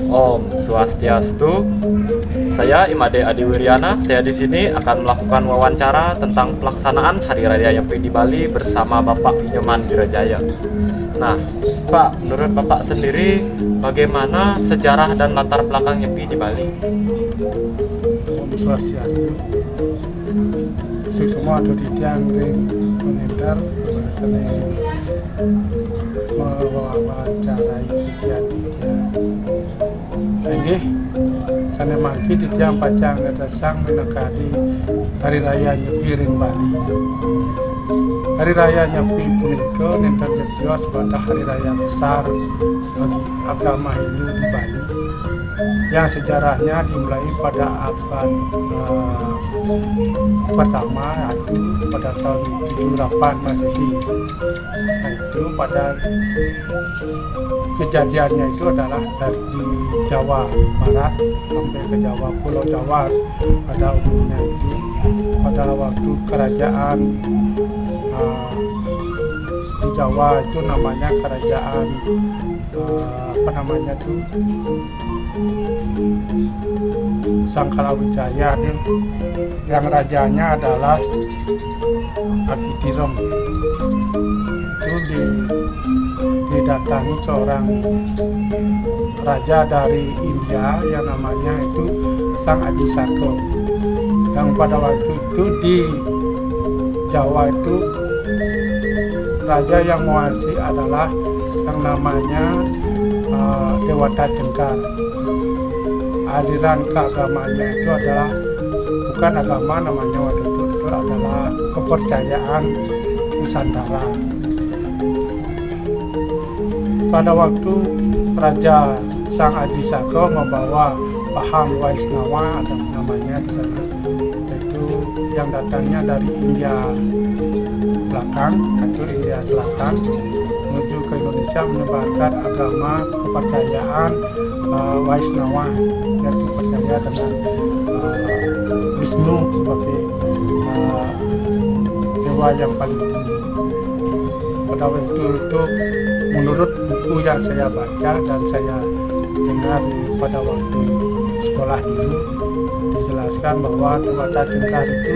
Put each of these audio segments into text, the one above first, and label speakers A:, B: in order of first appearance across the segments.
A: Om Swastiastu. Saya Imade Adi Wiryana. Saya di sini akan melakukan wawancara tentang pelaksanaan Hari Raya Nyepi di Bali bersama Bapak Nyoman Wirajaya. Nah, Pak, menurut Bapak sendiri bagaimana sejarah dan latar belakang Nyepi di Bali?
B: Om Swastiastu. Semua ada di tiang ring mengendar bahasanya mewawancarai sekian dia. Ini sana mangki di tiang pacang datang menekadi Hari Raya Nyepi ring Bali. Hari Raya Nyepi punika nenten jadi sebagai hari raya besar bagi agama Hindu di Bali, yang sejarahnya dimulai pada abad pertama, yaitu pada tahun 78 Masehi. Itu pada kejadiannya itu adalah dari Jawa Barat sampai ke Jawa, Pulau Jawa pada umumnya itu pada waktu kerajaan di Jawa itu namanya kerajaan Sangkalawijaya, yang rajanya adalah Akitirem. Itu didatangi seorang raja dari India yang namanya itu Sang Aji Saka, yang pada waktu itu di Jawa itu raja yang menguasai adalah yang namanya Dewata Cengkar. Aliran keagamanya itu adalah bukan agama, namanya waktu itu adalah kepercayaan Nusantara. Pada waktu Raja Sang Aji Saka membawa paham Waisnawa, ada namanya di sana, yaitu yang datangnya dari India belakang atau India Selatan menuju ke Indonesia, menyebarkan agama kepercayaan Waisnawa, yaitu percaya dengan Wisnu sebagai dewa yang paling tinggi. Pada waktu itu menurut buku yang saya baca dan saya dengar pada waktu sekolah dulu, dijelaskan bahwa Dewata Cengkar itu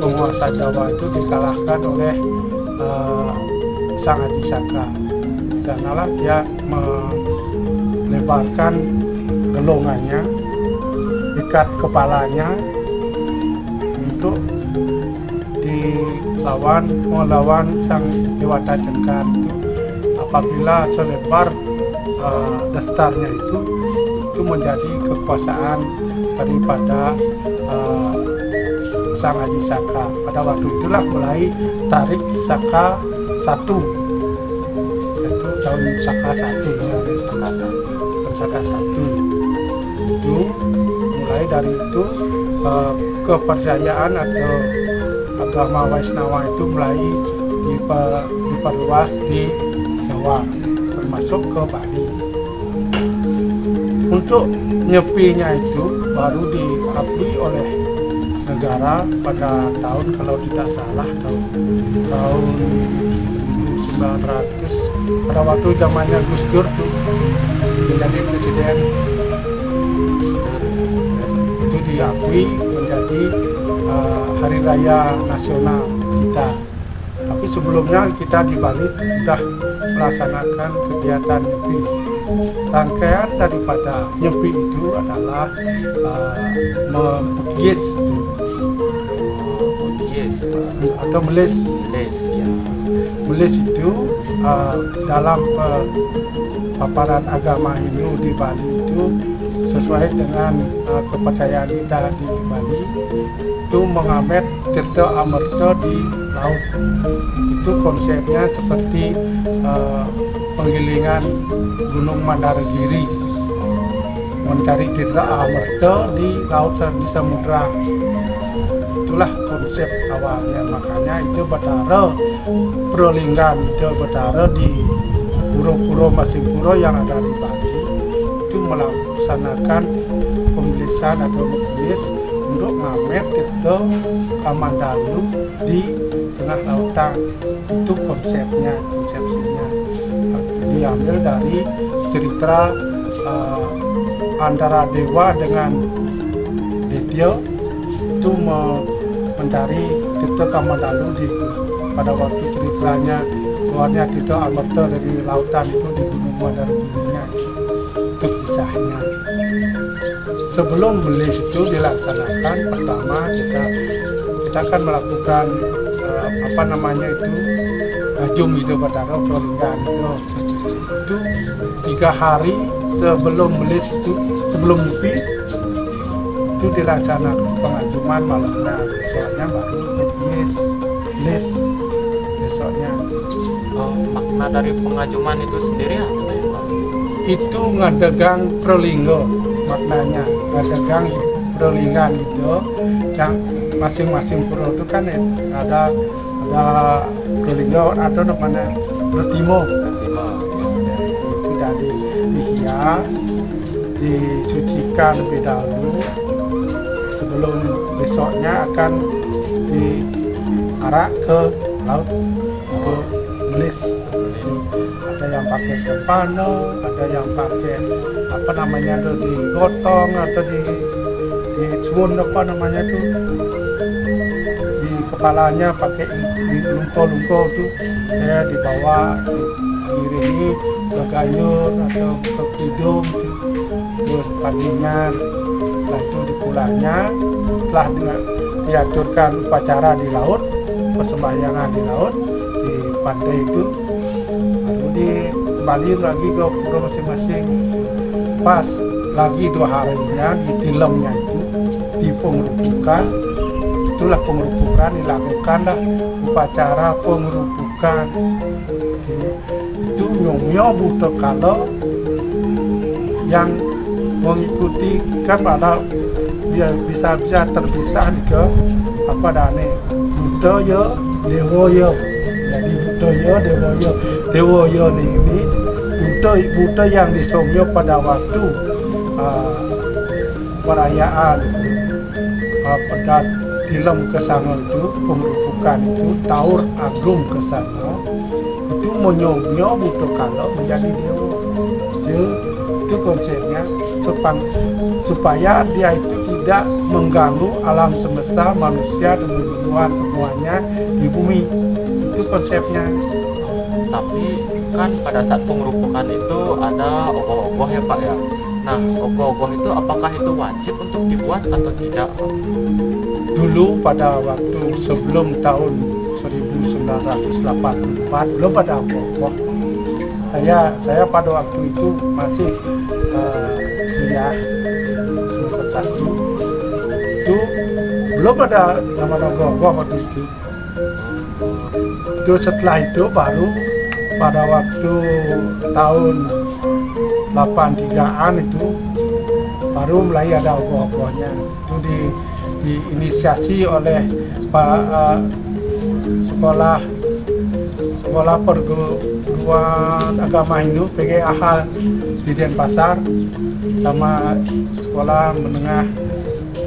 B: penguasa Jawa itu dikalahkan oleh Sang Aji Saka, karena dia melebarkan gelongannya, ikat kepalanya untuk melawan Sang Dewata Cengkar itu. Apabila selebar dastarnya itu menjadi kekuasaan daripada Sang Aji Saka. Pada waktu itulah mulai tarik Saka satu, yaitu tahun Saka satu, Saka satu itu mulai dari itu kepercayaan atau agama Waisnawa itu mulai diperluas di Jawa, termasuk ke Bali. Untuk nyepinya itu baru diakui oleh negara pada tahun, kalau tidak salah, tahun 1900, pada waktu zamannya Gus Dur tuh menjadi presiden, itu diakui menjadi hari raya nasional kita. Tapi sebelumnya kita di Bali sudah melaksanakan kegiatan nyepi. Rangkaian daripada nyepi itu adalah memukis atau melis. Melis itu dalam paparan agama Hindu di Bali itu sesuai dengan kepercayaan kita di Bali, itu mengamet tirta amerta di laut. Itu konsepnya seperti penggilingan Gunung Mandaragiri, mencari tirta amerta di laut dan di samudra. Itulah konsep awalnya. Makanya itu Batara Prolinggan, itu Batara di pura-pura masing pura yang ada di Bali itu melaksanakan pemilisan atau menulis untuk ngamet tirta Kamandalu di tengah lautan. Itu konsepsinya. diambil dari cerita antara dewa dengan Dedyo itu mencari Tirta Kamandanu pada waktu ceritanya keluarnya Tirta Amerta dari lautan itu di Gunung Madargirinya. Itu kisahnya. Sebelum belis itu dilaksanakan, pertama kita akan melakukan apa namanya itu Jum Hidup Batara Prolinggan itu 3 hari sebelum belis itu, sebelum nyepi itu dilaksanakan pengajuman malamnya, besoknya baru belis besoknya.
A: Makna dari pengajuman itu sendiri apa ya, Pak?
B: Itu ngadegang prolinggo maknanya, ngadegang prolinggan itu yang masing-masing pro itu kan ada prolinggo atau namanya bertimo itu dari dihias, disucikan lebih dahulu sebelum besoknya akan diarak ke laut untuk belis. Ada yang pakai kepano, ada yang pakai apa namanya tuh digotong atau di suun apa namanya tuh di kepalanya pakai di lungko tuh ya dibawa diiringi ke gayur atau ke hidung terus paginya setelah itu dipulangnya setelah diaturkan upacara di laut, persembahyangan di laut di pantai itu lalu kembali lagi ke pura masing-masing. Pas lagi 2 harinya di tilemnya itu di pengerupukan, itulah pengerupukan dilakukanlah upacara pengerupukan itu nyomyo buta kalau yang mengikuti kan pada dia bisa terpisah ke apa dane budaya dewoyo. Jadi budaya dewoyo ini buta yang disomyo pada waktu perayaan pada tilem kesana itu pengerupukan itu taur agung kesana itu menyomyo buta kalau menjadi dewa. Itu konsepnya supaya dia itu tidak mengganggu alam semesta, manusia dan tumbuhan semuanya di bumi. Itu konsepnya.
A: Tapi kan pada saat pengerupukan itu ada ogoh-ogoh ya Pak ya. Nah, ogoh-ogoh itu apakah itu wajib untuk dibuat atau tidak?
B: Dulu pada waktu sebelum tahun 1984 belum ada ogoh-ogoh. Saya pada waktu itu masih kuliah semester 1 itu belum ada nama ogoh-ogoh waktu itu. Itu setelah itu baru pada waktu tahun 83-an itu baru mulai ada ogoh-ogohnya. Itu diinisiasi oleh Pak sekolah perguruan agama Hindu PGAH di Denpasar sama sekolah menengah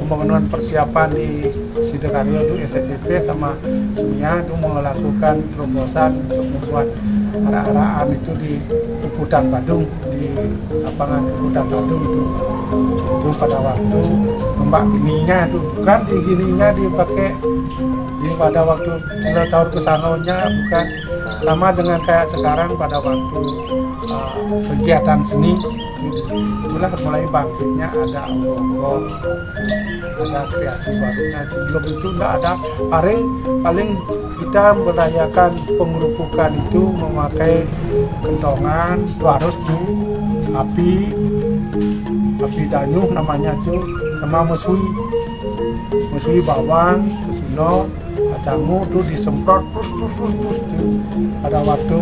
B: pembangunan persiapan di Sidoarjo itu SPP sama SMIA itu melakukan terobosan untuk membuat arah-arahan itu di Puputan Badung, di lapangan Puputan Badung itu pada waktu Mbak Gininya itu bukan di Gininya dipakai di pada waktu tahun kesanonya bukan sama dengan kayak sekarang pada waktu kegiatan seni itulah mulai bangkitnya ada ogoh-ogoh, ada kreasi barunya. Sebelum itu enggak ada, paling kita merayakan pengerupukan itu memakai kentongan, harus tuh api danyuh namanya tuh sama mesui bawang, kesuno, kacangmu tuh disemprot terus pada waktu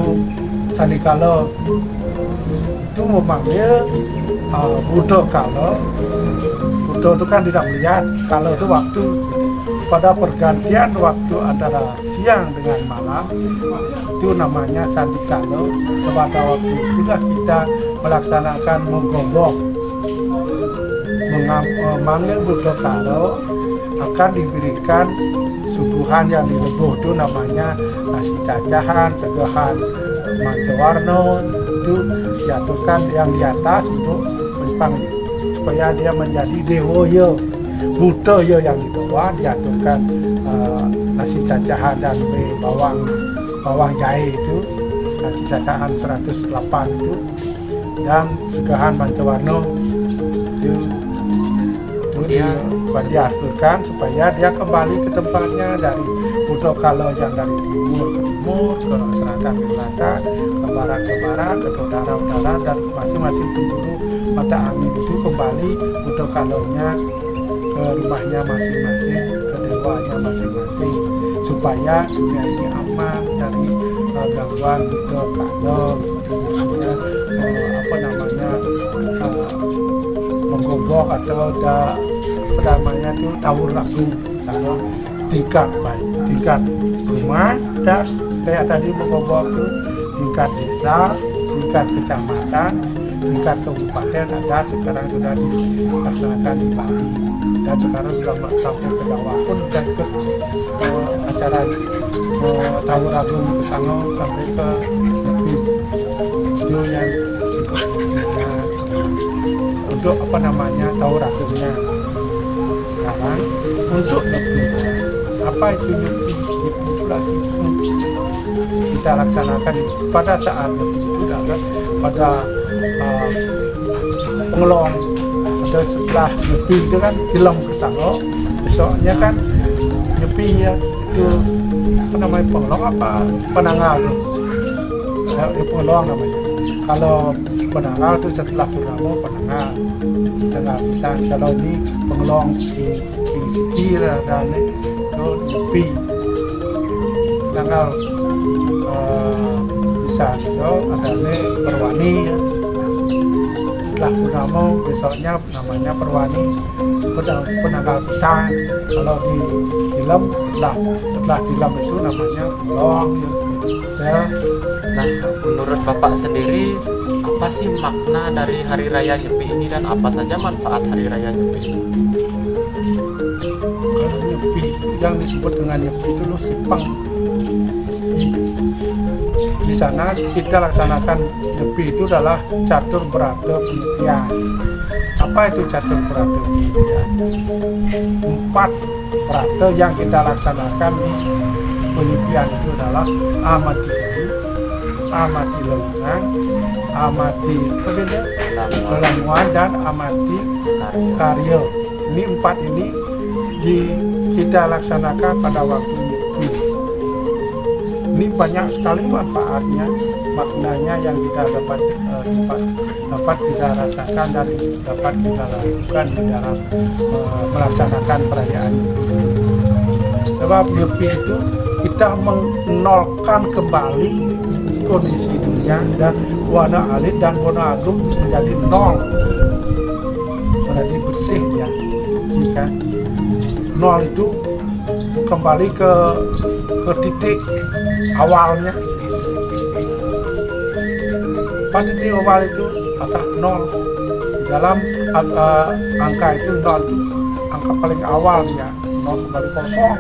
B: sandikala itu memanggil Buddha kalau Buddha itu kan tidak melihat, kalau itu waktu pada pergantian waktu antara siang dengan malam itu namanya sandikala. Pada waktu itulah kita melaksanakan menggonggong memanggil Buddha kalau akan diberikan suguhan yang dilebuh itu namanya nasi cacahan, segahan mancawarno, itu diaturkan yang di atas untuk menyimpang supaya dia menjadi dewa ya. Buta ya yang di bawah diaturkan nasi cacahan dan bawang jahe itu, nasi cacahan 108 itu, dan segahan mancawarna itu diaturkan supaya dia kembali ke tempatnya dari buta kala yang dari timur ke timur, ke selatan ke selatan, ke barat ke barat, ke utara dan masing-masing penjuru mata angin itu kembali buta kalanya ke rumahnya masing-masing, ke dewanya masing-masing, supaya dunia ini aman dari gangguan buta kala, misalnya menggobok atau namanya itu tawur lagung, misalnya tingkat rumah dan kayak tadi menggobok itu tingkat desa, tingkat kecamatan, tingkat kabupaten ada sekarang sudah dilaksanakan di Bali dan sekarang sudah sampai ke Jawa pun dan ke acara tawur agung ke sana sampai ke video yang untuk tawur agungnya. Sekarang untuk nyepi, apa itu nyepi? Kita laksanakan pada saat nyepi itu adalah pada pengelong. Dan setelah nyepi itu kan film kesana, besoknya kan nyepi ya itu pengelong apa penanggal pengelong namanya. Kalau penanggal itu setelah purnama penanggal tengah pisang. Kalau ini pengelong di sikir dan itu nyepi tanggal pisang itu ada perwani ya. Setelah purnama besoknya namanya perwani penanggal pisang. Kalau di film setelah film itu namanya pengelong ya.
A: Nah, menurut Bapak sendiri, apa sih makna dari Hari Raya Nyepi ini dan apa saja manfaat Hari Raya Nyepi?
B: Kalau nyepi, yang disebut dengan nyepi itu simpang. Di sana kita laksanakan nyepi itu adalah catur berada penyepian. Apa itu catur berada penyepian? 4 berada yang kita laksanakan di penyepian itu adalah amati amati leuweung, amati pelamuan dan amati karya. Ini 4 ini kita laksanakan pada waktu nyepi. Ini banyak sekali manfaatnya, maknanya yang kita dapat kita rasakan dan dapat kita lakukan di dalam melaksanakan perayaan nyepi. Sebab nyepi itu kita menolkan kembali kondisi dunia dan warna alit dan warna agung menjadi nol, menjadi bersih ya. Jika nol itu kembali ke titik awalnya. Pada titik awal itu angka nol. Di dalam angka itu nol itu angka paling awal ya, nol kembali kosong.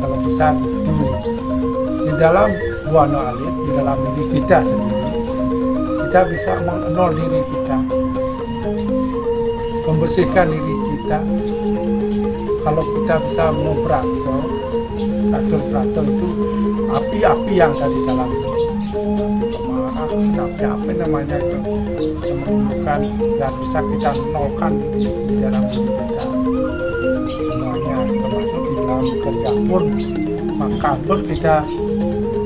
B: Kalau bisa itu di dalam warna alit, di dalam diri kita sendiri, kita bisa mengenal diri kita, membersihkan diri kita. Kalau kita bisa membrato, catur brato itu api-api yang dari dalam kemarah, api namanya itu menunjukkan yang bisa kita nolkan di dalam diri kita. Semuanya termasuk di dalam kerja pun, makan pun kita.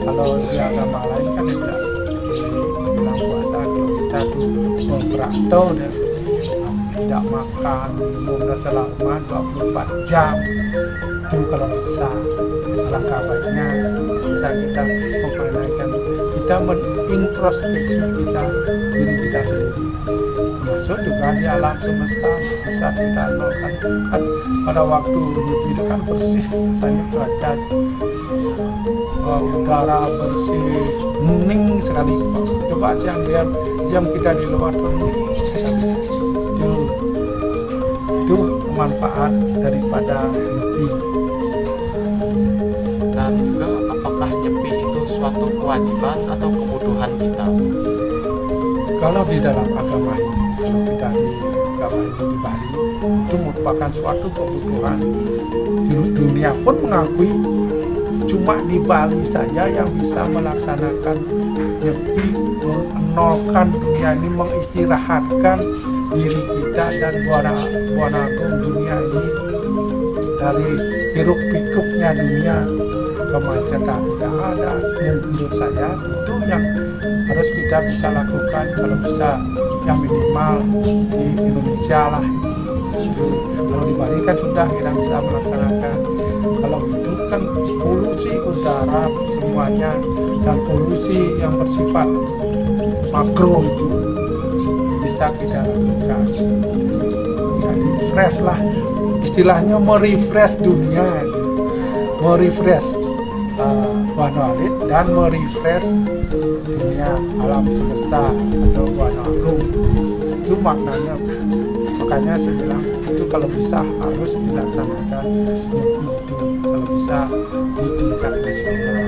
B: Kalau di agama lain kan tidak bilang puasa, kalau kita tuh membrato dan tidak makan minum selama 24 jam itu kalau bisa. Alangkah baiknya bisa kita memperhatikan, kita menintrospeksi kita diri kita sendiri, termasuk juga di alam semesta bisa kita nolkan. Kan pada waktu itu kan bersih rasanya cuaca, udara bersih, hening sekali. Coba siang lihat jam kita di luar hening sekali. Itu manfaat daripada nyepi.
A: Dan juga apakah nyepi itu suatu kewajiban atau kebutuhan kita?
B: Kalau di dalam agama ini, kalau kita di agama ini di Bali, itu merupakan suatu kebutuhan. Di dunia pun mengakui cuma di Bali saja yang bisa melaksanakan nyepi, menolkan dunia ini, mengistirahatkan diri kita dan buana dunia ini dari hiruk pikuknya dunia, kemacetan tidak ada. Menurut saya itu yang harus kita bisa lakukan, kalau bisa yang minimal di Indonesia lah. Itu kalau di Bali kan sudah kita bisa melaksanakan. Kalau itu kan polusi udara semuanya dan polusi yang bersifat makro itu bisa kita lakukan. Jadi fresh lah, istilahnya merefresh dunia, merefresh Wanawalid dan merefresh dunia alam semesta atau Wanagung. Itu maknanya. Makanya saya bilang itu kalau bisa harus dilaksanakan itu, kalau bisa di tingkat nasional.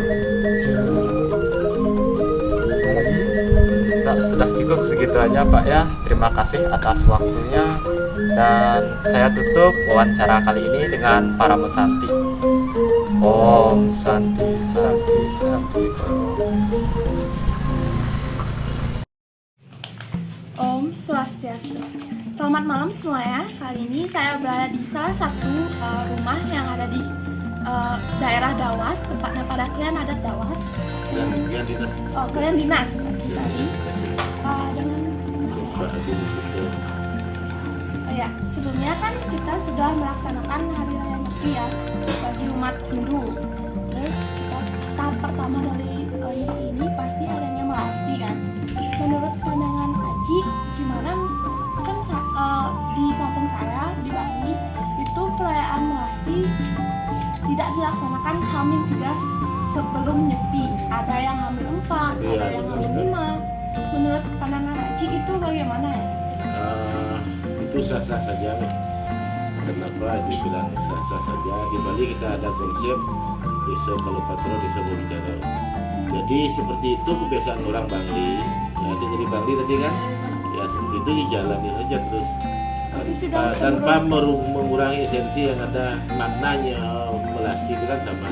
B: Ada lagi?
A: Sudah cukup segitu aja Pak ya. Terima kasih atas waktunya, dan saya tutup wawancara kali ini dengan para mesanti. Om Santi Santi Santi
C: Om Swastiastu. Selamat malam semuanya. Kali ini saya berada di salah satu rumah yang ada di daerah Dawas, tepatnya pada Klian Adat Dawas.
D: Klian Dinas.
C: Oh, Klian Dinas. Oke, sorry. Dengan ya, sebelumnya kan kita sudah melaksanakan Hari Raya Nyepi ya bagi umat Hindu. Terus tahap pertama dari Nyepi ini pasti adanya melasti kan. Menurut pandangan Aji, gimana kan di kampung saya di Bali itu perayaan melasti tidak dilaksanakan H-3 sebelum Nyepi. Ada yang H-4, ada yang H-5. Menurut pandangan Aji itu bagaimana ya?
D: Itu sah-sah saja nih. Kenapa dibilang sah-sah saja? Di Bali kita ada konsep desa kalau patro desa berbicara. Jadi seperti itu kebiasaan orang Bangli. Jadi dari Bangli tadi kan, ya seperti itu dijalani saja terus tanpa mengurangi esensi yang ada. Maknanya melasti itu kan sama.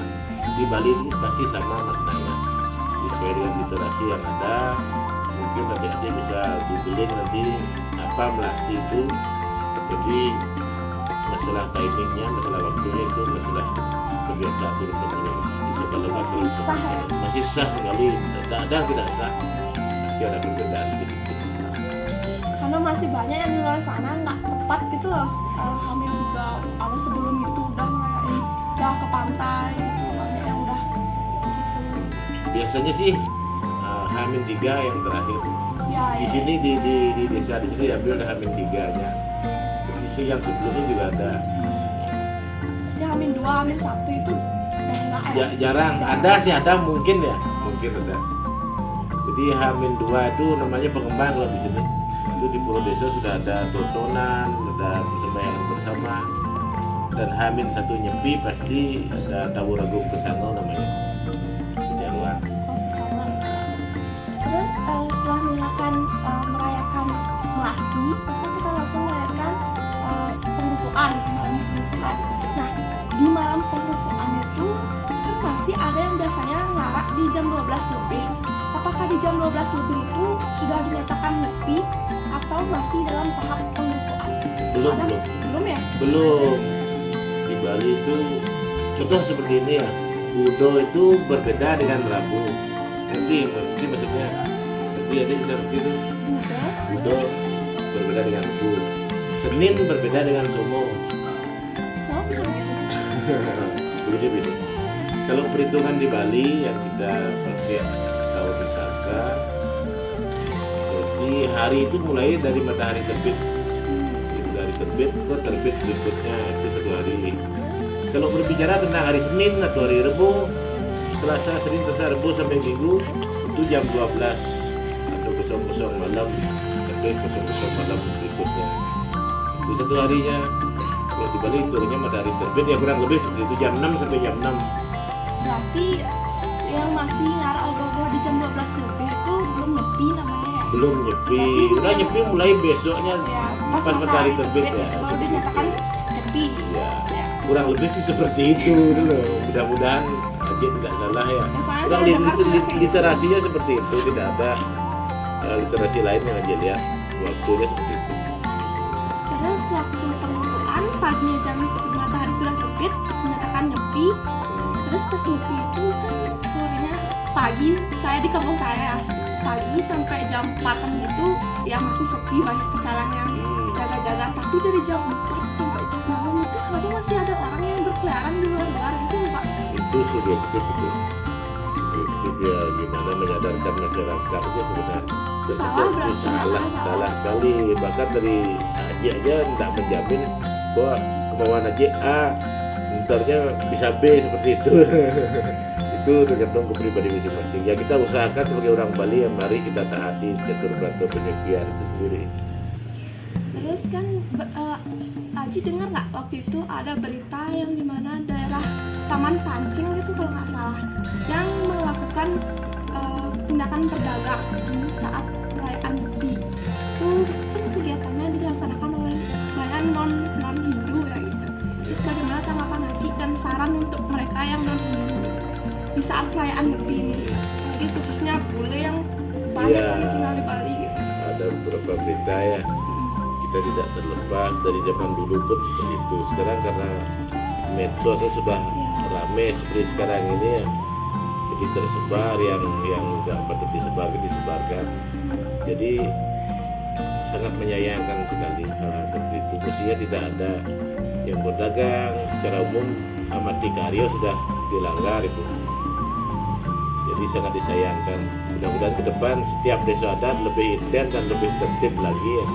D: Di Bali itu pasti sama maknanya. Sesuai dengan literasi yang ada. Mungkin adik-adik bisa googling nanti apa melasti itu. Jadi masalah timingnya, masalah waktunya itu masalah kebiasaan turun-temurun. Kalau masih sah sekali, tidak ada yang tidak sah, pasti ada perbedaan gitu.
C: Karena masih banyak yang di luar sana nggak tepat gitu loh. Hamil juga ada sebelum itu udah ngerayain, udah ke pantai gitu, banyak yang udah gitu.
D: Biasanya sih H-3 yang terakhir.
C: Ya,
D: Di sini di desa di sini diambil H-3-nya. Jadi yang sebelumnya juga ada.
C: Jadi H-2, H-1 itu udah nggak
D: Jarang, ada sih ada mungkin ya, mungkin ada. Jadi H-2 itu namanya pengembang kalau di sini. Itu di Puro Desa sudah ada tontonan, ada persembahyaan bersama. Dan H-1 Nyepi pasti ada Tawuragung Kesangau namanya. Kejaruan.
C: Terus setelah merayakan melasti, pasti kita langsung merayakan pengrupuan, malam pengrupuan. Nah, di malam pengrupuan itu kan masih ada yang biasanya ngarak di jam 12 lebih. Apakah di jam 12 lebih itu sudah dinyatakan Nyepi atau masih dalam tahap pengrupuan? Belum ya?
D: Belum. Di Bali itu contoh seperti ini ya. Budo itu berbeda dengan Rabu. Nanti maksudnya. Jadi ada kita itu. Budo berbeda dengan Rabu. Senin berbeda dengan Somo.
C: Somo bisa begitu?
D: Beda. Kalau perhitungan di Bali yang kita pakai tahun Visaka, jadi hari itu mulai dari matahari terbit. Dari terbit ke terbit berikutnya itu satu hari. Kalau berbicara tentang hari Senin atau hari Rabu, Selasa, Senin, Selasa, Rabu sampai Minggu itu jam 12 atau 00 malam sampai 00 malam berikutnya. Itu satu harinya. Kalau di Bali itu hanya matahari terbit ya kurang lebih seperti itu jam 6 sampai jam 6.
C: Berarti yang masih ngarah ogoh-ogoh di jam 12 lebih itu belum nyepi namanya ya.
D: Belum nyepi, udah nyepi mulai besoknya
C: Ya,
D: pas matahari terbit ya.
C: baru dinyatakan nyepi.
D: Ya,
C: Ya.
D: kurang lebih sih seperti itu dulu. Mudah-mudahan aja tidak salah ya.
C: Ya, soalnya
D: Kurang
C: saya dengar kayak gitu.
D: literasinya seperti itu, tidak ada literasi lain yang aja lihat waktunya seperti itu.
C: Terus waktu pengukuran paginya jam matahari sudah terbit dinyatakan nyepi. Terus pas nyepi itu kan sorenya pagi, saya di kampung saya pagi sampai jam 4-an gitu ya masih sepi, banyak pecalang yang jaga-jaga. Tapi dari jam 4 sampai malam itu kadang masih ada orang yang berkeliaran di luar-luar itu Pak.
D: Itu subjektif itu. Subjektif ya, gimana menyadarkan masyarakat aja sebenarnya.
C: Salah berarti.
D: Salah sekali. Bahkan dari Haji aja tidak menjamin bahwa kemauan Haji A bentarnya bisa B seperti itu. Itu tergantung ke pribadi masing-masing. Ya kita usahakan sebagai orang Bali, ya mari kita taati catur berata penyepian itu sendiri.
C: Terus kan Aji dengar nggak waktu itu ada berita yang dimana daerah Taman Pancing gitu kalau nggak salah yang melakukan tindakan berdagang di saat perayaan Nyepi. Itu kan kegiatannya dilaksanakan oleh nelayan non Hindu ya gitu. Terus bagaimana tanggapan Aji dan saran untuk mereka yang non Hindu di saat perayaan Nyepi ini? Jadi khususnya bule yang banyak
D: Iya.
C: yang tinggal di Bali gitu.
D: Ada beberapa berita ya, kita tidak terlepas dari zaman dulu pun seperti itu. Sekarang karena medsos sudah ramai seperti sekarang ini ya, jadi tersebar yang nggak patut disebarkan. Jadi sangat menyayangkan sekali hal-hal seperti itu. Mestinya tidak ada yang berdagang secara umum, amati karya sudah dilanggar itu. Jadi sangat disayangkan. Mudah-mudahan ke depan setiap desa adat lebih intens dan lebih tertib lagi ya,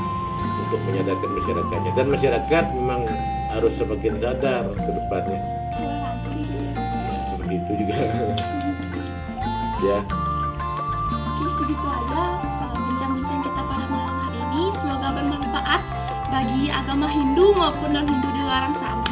D: untuk menyadarkan masyarakatnya. Dan masyarakat memang harus semakin sadar ke depannya.
C: Toleransi.
D: Seperti itu juga. Ya,
C: Oke, segitu aja bincang-bincang kita pada malam hari ini. Semoga bermanfaat bagi agama Hindu maupun non-Hindu di luar sana.